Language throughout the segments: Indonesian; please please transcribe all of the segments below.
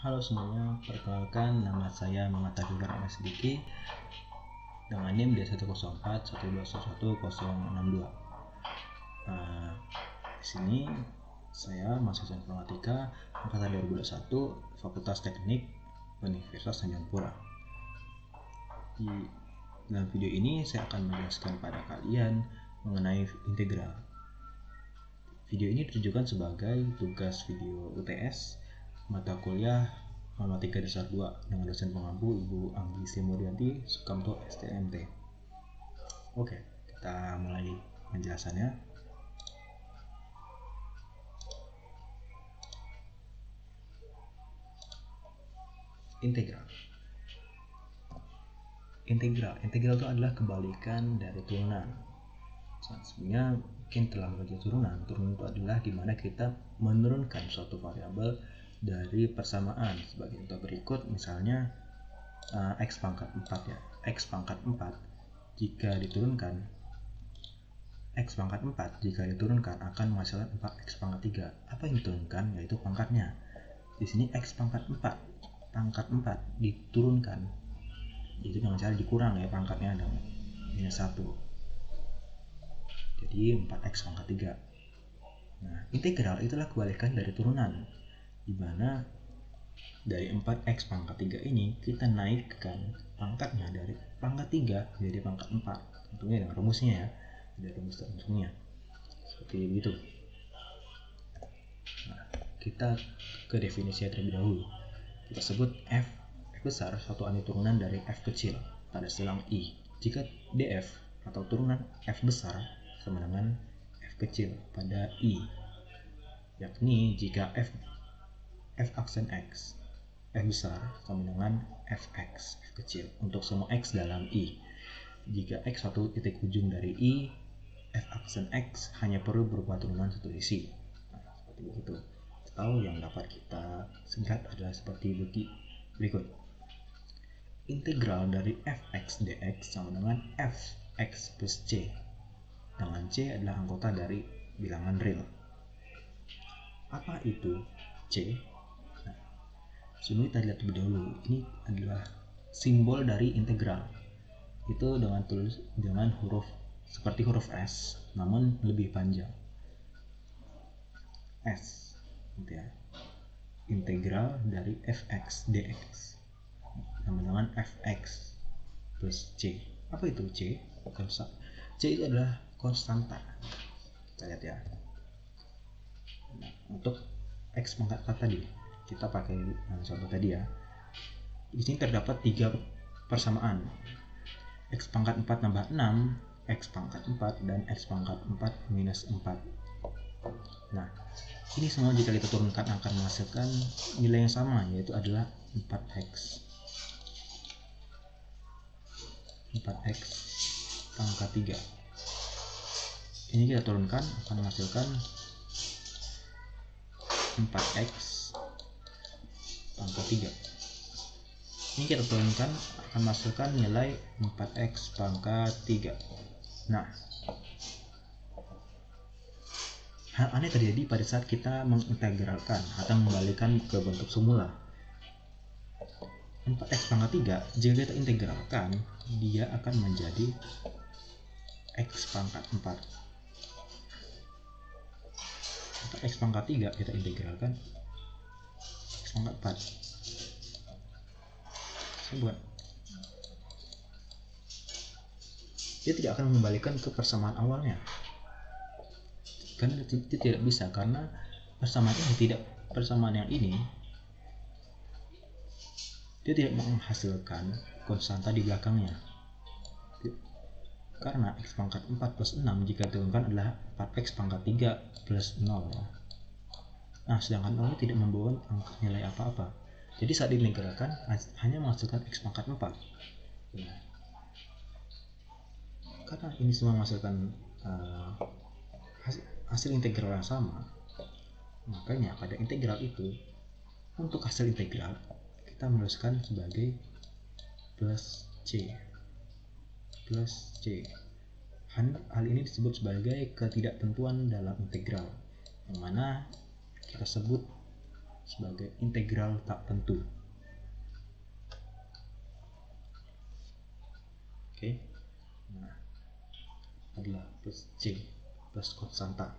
Halo semuanya, perkenalkan nama saya Muhammad Taufikur Ahmad Siddiqui dengan NIM D10412111062. Di sini saya mahasiswa informatika angkatan 2021 Fakultas Teknik Universitas Tanjung Pura. Dalam video ini saya akan menjelaskan pada kalian mengenai integral. Video ini ditujukan sebagai tugas video UTS mata kuliah Matematika Dasar 2 dengan dosen pengampu Ibu Anggi Sri Muryanti Sukamto STMT. Oke, kita mulai penjelasannya. Integral itu adalah kebalikan dari turunan. Sebenarnya mungkin telah belajar turunan itu adalah dimana kita menurunkan suatu variabel dari persamaan. Sebagai contoh berikut, misalnya x pangkat 4 ya. X pangkat 4 jika diturunkan akan menghasilkan 4x pangkat 3. Apa yang diturunkan? Yaitu pangkatnya. Di sini x pangkat 4 diturunkan, itu dengan cara dikurang ya pangkatnya dengan minus 1. Jadi 4x pangkat 3. Nah, integral itulah kebalikan dari turunan, di mana dari 4x pangkat 3 ini kita naikkan pangkatnya dari pangkat 3 menjadi pangkat 4. Tentunya dengan rumusnya ya, ada rumusnya seperti itu. Nah, kita ke definisinya terlebih dahulu. Kita sebut f besar suatu aneh turunan dari f kecil pada silang i jika df atau turunan f besar sama dengan f kecil pada i, yakni jika f aksen x f besar sama dengan fx f kecil untuk semua x dalam i. Jika x satu titik ujung dari i, f aksen x hanya perlu berupa turunan satu sisi. Nah, seperti begitu. Atau yang dapat kita singkat adalah seperti berikut. Integral dari fx dx sama dengan fx plus c, dengan c adalah anggota dari bilangan real. Apa itu c? Nah, sebelum kita lihat lebih dahulu, ini adalah simbol dari integral. Itu dengan huruf seperti huruf S, namun lebih panjang. S, gitu ya. Integral dari fx dx sama dengan fx plus c. Apa itu c? C itu adalah konstanta. Kita lihat ya. Nah, untuk x pangkat 4 tadi kita pakai contoh tadi ya. Di sini terdapat 3 persamaan. X pangkat 4 tambah 6, x pangkat 4 dan x pangkat 4 minus 4. Nah, ini semua jika kita turunkan akan menghasilkan nilai yang sama, yaitu adalah 4x pangkat 3. Ini kita turunkan akan menghasilkan 4x pangkat 3. Ini kita turunkan akan menghasilkan nilai 4x pangkat 3. Nah, hal aneh terjadi pada saat kita mengintegralkan atau mengembalikan ke bentuk semula. 4x pangkat 3 jika kita integralkan, dia akan menjadi x pangkat 4. 4x pangkat 3 kita integralkan x pangkat 4. Bukan. Dia tidak akan mengembalikan ke persamaan awalnya. Karena itu tidak bisa, karena persamaan yang ini dia tidak menghasilkan konstanta di belakangnya. Karena x pangkat 4 plus 6 jika diturunkan adalah 4x pangkat 3 plus 0 ya. Nah, sedangkan 0 ini tidak membawa nilai apa-apa. Jadi saat diintegralkan hanya menghasilkan x pangkat 4. Nah, karena ini semua menghasilkan hasil integral yang sama, makanya pada integral itu untuk hasil integral kita menuliskan sebagai plus c. Hal ini disebut sebagai ketidaktentuan dalam integral, yang mana kita sebut sebagai integral tak tentu. Oke. Nah, adalah plus C plus konstanta.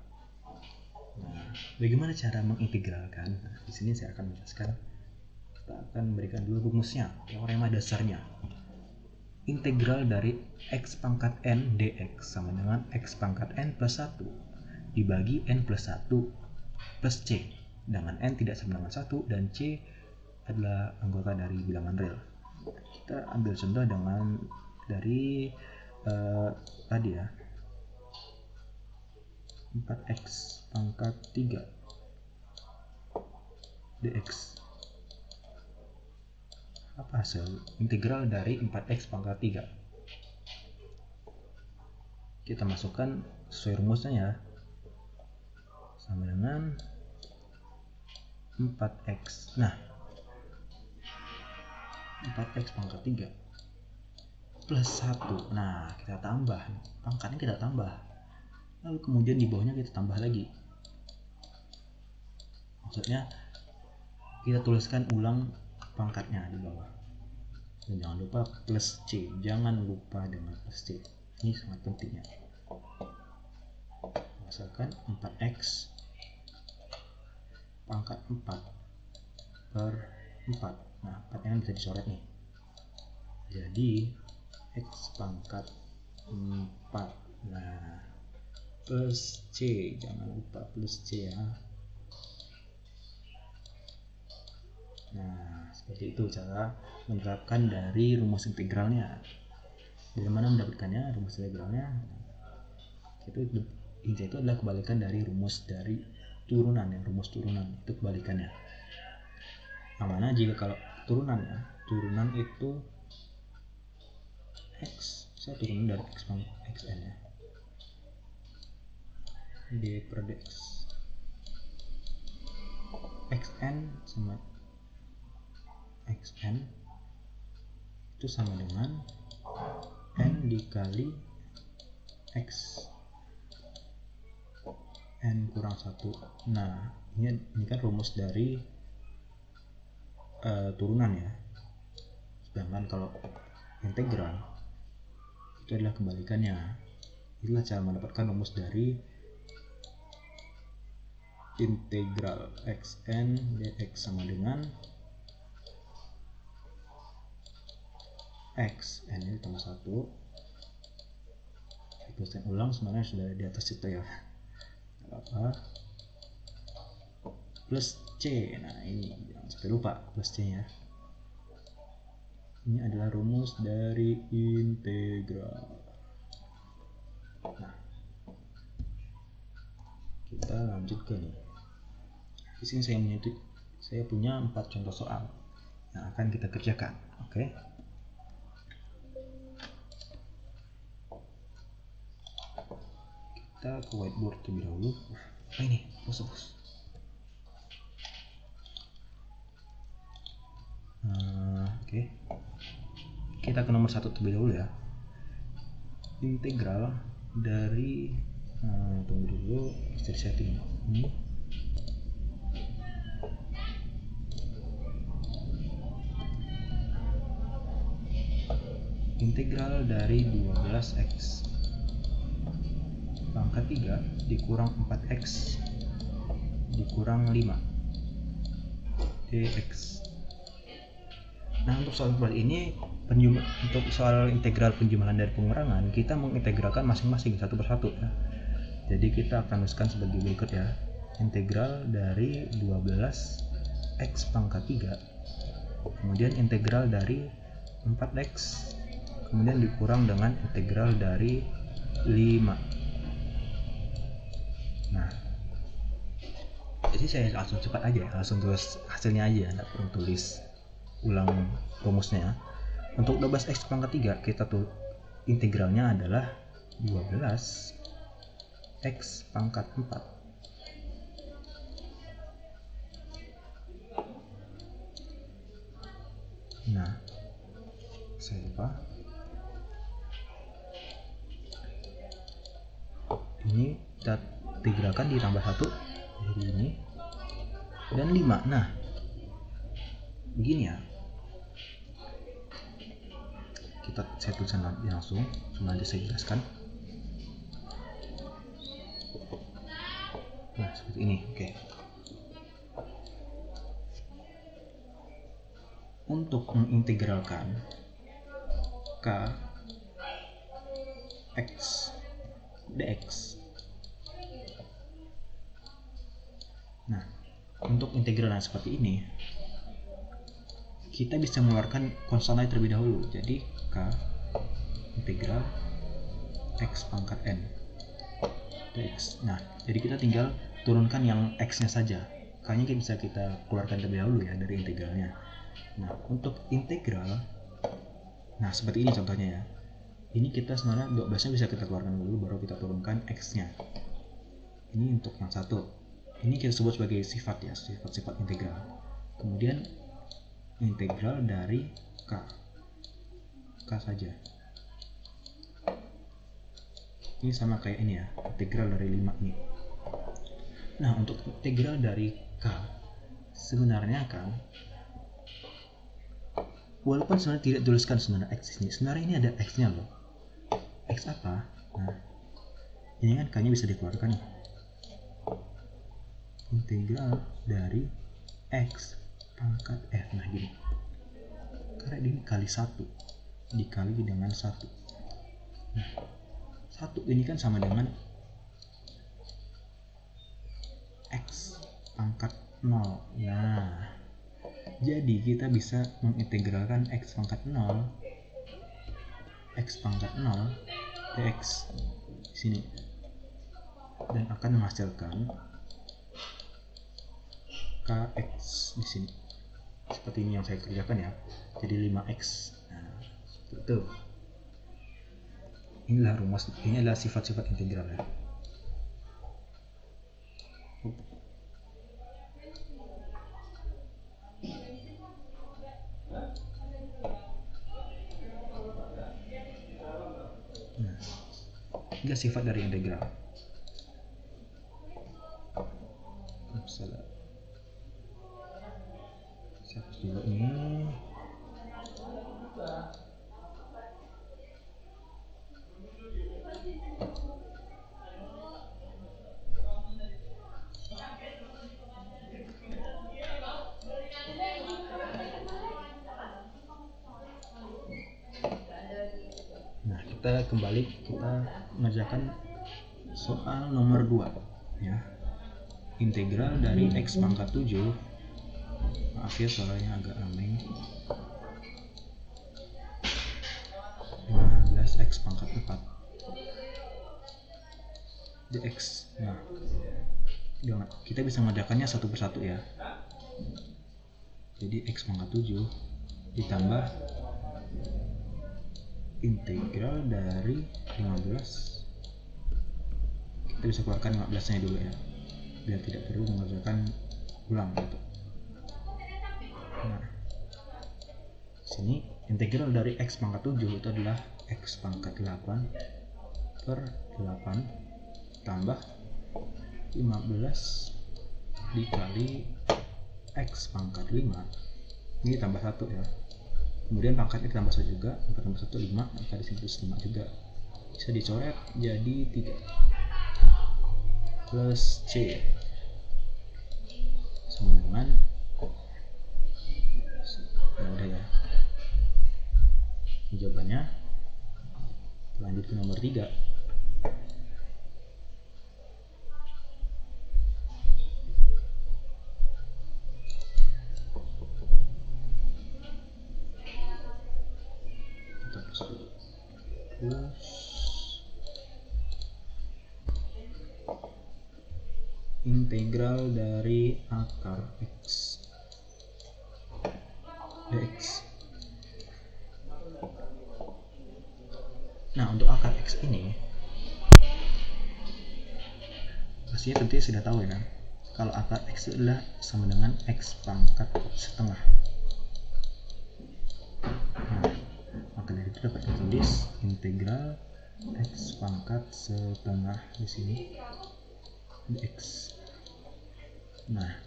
Nah, bagaimana cara mengintegralkan? Nah, di sini saya akan menjelaskan. Kita akan memberikan dulu rumusnya, teorema dasarnya. Integral dari x pangkat n dx sama dengan x pangkat n plus 1 dibagi n plus 1 plus c, dengan n tidak sama dengan 1 dan c adalah anggota dari bilangan real. Kita ambil contoh dengan dari tadi ya, 4x pangkat 3 dx. Apa hasil integral dari 4x pangkat 3? Kita masukkan sesuai rumusnya ya, sama dengan 4x. Nah, 4x pangkat 3 plus 1. Nah, kita tambah, pangkatnya kita tambah, lalu kemudian di bawahnya kita tambah lagi. Maksudnya kita tuliskan ulang pangkatnya di bawah, dan jangan lupa plus c, jangan lupa dengan plus c, ini sangat penting ya. Misalkan 4x pangkat 4 per 4. Nah, 4 nya bisa dicoret nih, jadi x pangkat 4. Nah, plus c, jangan lupa plus c ya. Nah, seperti itu cara menerapkan dari rumus integralnya. Dari mana mendapatkannya rumus integralnya? Itu intinya itu adalah kebalikan dari rumus dari turunan ya, rumus turunan itu kebalikannya. Nah, mana jika kalau turunan ya, turunan itu x, saya turunan dari x pangkat xn ya, d per dx, xn sama xn itu sama dengan n dikali x n kurang 1. Nah, ini kan rumus dari turunan ya. Sedangkan kalau integral itu adalah kebalikannya. Inilah cara mendapatkan rumus dari integral xn dx sama dengan x n ini tambah 1. Saya tuliskan ulang, sebenarnya sudah di atas itu ya, apa, plus c. Nah, ini jangan sampai lupa plus c nya. Ini adalah rumus dari integral. Nah, kita lanjut ke nih. Di sini saya punya 4 contoh soal yang akan kita kerjakan. Oke. Kita ke whiteboard terlebih dahulu. Apa ini? Bos. Oke. Kita ke nomor 1 terlebih dahulu ya. Integral dari tunggu dulu, bisa setting ini. Integral dari 12x pangkat 3 dikurang 4x dikurang 5 dx. Nah, untuk soal seperti ini, untuk soal integral penjumlahan dari pengurangan, kita mengintegralkan masing-masing satu persatu ya. Jadi kita akan tuliskan sebagai berikut ya. Integral dari 12x pangkat 3, kemudian integral dari 4x, kemudian dikurang dengan integral dari 5. Nah, jadi saya langsung cepat aja, langsung tulis hasilnya aja, nggak perlu tulis ulang rumusnya. Untuk 12x pangkat 3 kita tuh integralnya adalah 12x pangkat 4 nah, saya lupa ini kita integralkan ditambah 1 jadi ini dan 5. Nah, begini ya. Saya tuliskan langsung, nanti saya jelaskan. Nah, seperti ini. Oke. Untuk mengintegralkan K X dx. Nah, untuk integralan seperti ini, kita bisa mengeluarkan konstannya terlebih dahulu. Jadi K integral X pangkat N dx. Nah, jadi kita tinggal turunkan yang X-nya saja. K-nya bisa kita keluarkan terlebih dahulu ya dari integralnya. Nah, untuk integral, nah seperti ini contohnya ya. Ini kita sebenarnya 12-nya bisa kita keluarkan dulu, baru kita turunkan X-nya. Ini untuk yang satu. Ini kita sebut sebagai sifat ya, sifat-sifat integral. Kemudian integral dari K saja. Ini sama kayak ini ya, integral dari 5 ini. Nah, untuk integral dari K, sebenarnya kan, walaupun sebenarnya tidak dituliskan sebenarnya X ini, sebenarnya ini ada X-nya loh. X apa? Nah, ini kan K-nya bisa dikeluarkan nih. Integral dari X pangkat F. Nah, gini. Karena ini kali 1 dikali dengan 1. Nah, 1 ini kan sama dengan X pangkat 0. Nah, jadi kita bisa mengintegralkan X pangkat 0 dx di sini, dan akan menghasilkan Kx di sini. Seperti ini yang saya kerjakan ya. Jadi 5x. Nah, seperti itu. Inilah rumus, ini adalah sifat-sifat integral ya. Nah, inilah sifat dari integral. Salah. Saya dulu ini. Nah, kita kembali, kita mengerjakan soal nomor 2 ya. Integral dari X pangkat 7. Maaf ya suaranya agak ramai. 15x pangkat 4 dx. Nah, kita bisa mengerjakannya satu persatu ya. Jadi X pangkat 7 ditambah integral dari 15. Kita bisa keluarkan 15 nya dulu ya, biar tidak perlu mengerjakan ulang gitu. Nah, sini integral dari X pangkat 7 itu adalah X pangkat 8 per 8 tambah 15 dikali X pangkat 5. Ini tambah 1 ya. Kemudian pangkatnya ditambah 1 juga, 4 tambah 1 5, maka di sini 5 juga. Bisa dicoret jadi 3 plus C sama dengan, ya udah ya. Jawabannya lanjut ke nomor 3. Integral dari akar X dx. Nah, untuk akar X ini pastinya tentu sudah tahu ya, kalau akar X itu adalah sama dengan X pangkat setengah. Nah, maka dari itu dapat ditulis integral X pangkat setengah di sini dx. Nah,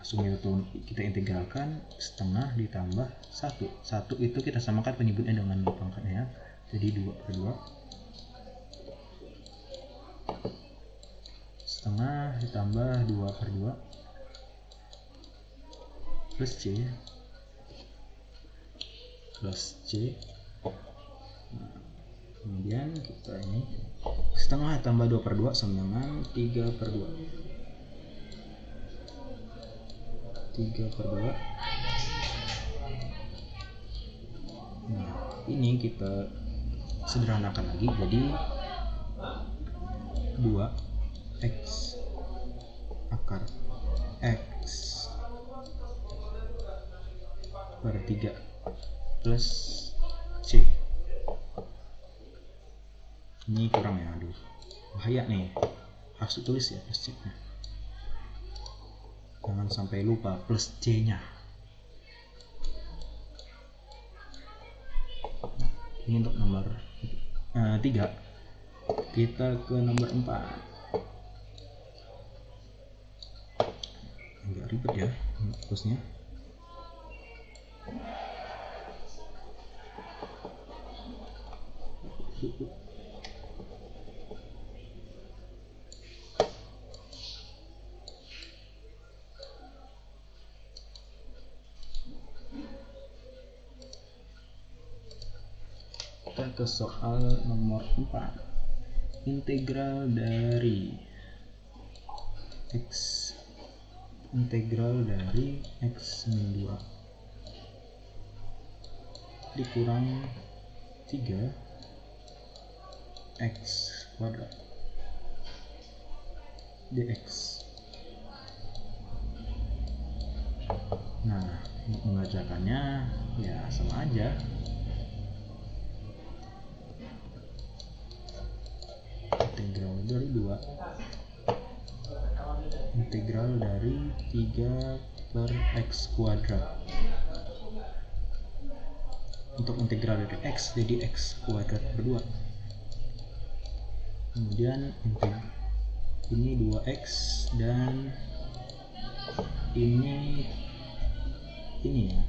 langsung kita integralkan, setengah ditambah 1. 1 itu kita samakan penyebutnya dengan pangkatnya, jadi 2/2. Setengah ditambah 2/2 plus C Nah, kemudian kita ini setengah tambah 2/2 sama dengan 3/2. Nah, ini kita sederhanakan lagi jadi 2x akar x per 3 plus c. Ini kurang ya, aduh bahaya nih, harus ditulis ya plus c nya, jangan sampai lupa plus c nya. Ini untuk nomor 3. Kita ke nomor 4. Agak ribet ya plusnya. Kita ke soal nomor 4. Integral dari x min 2 dikurang 3 x kuadrat dx. Nah, untuk mengerjakannya ya sama aja. Integral dari 2 integral dari 3 per x kuadrat. Untuk integral dari x jadi x kuadrat per 2. Kemudian ini 2x dan ini ya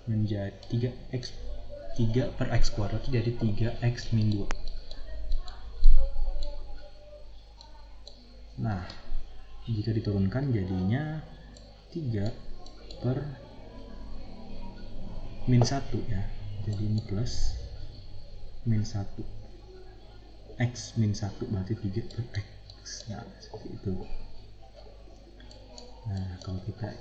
menjadi 3 per x kuadrat jadi 3x min 2. Nah, jika diturunkan jadinya 3 per min 1 ya, jadi ini plus min 1 x min 1 berarti 3 per x. Nah, seperti itu. Nah, kalau kita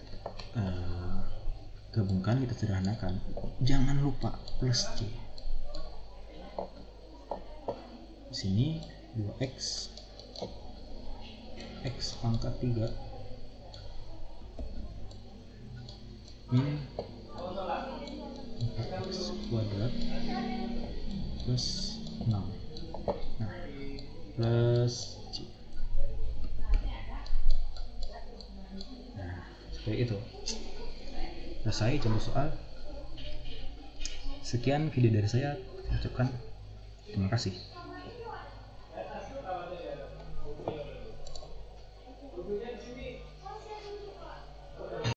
gabungkan, kita sederhanakan, jangan lupa plus c. Di sini 2x x pangkat 3 min 4x kuadrat plus 6. Nah, plus c. Nah, seperti itu. Selesai contoh soal. Sekian video dari saya. Ucapkan terima kasih.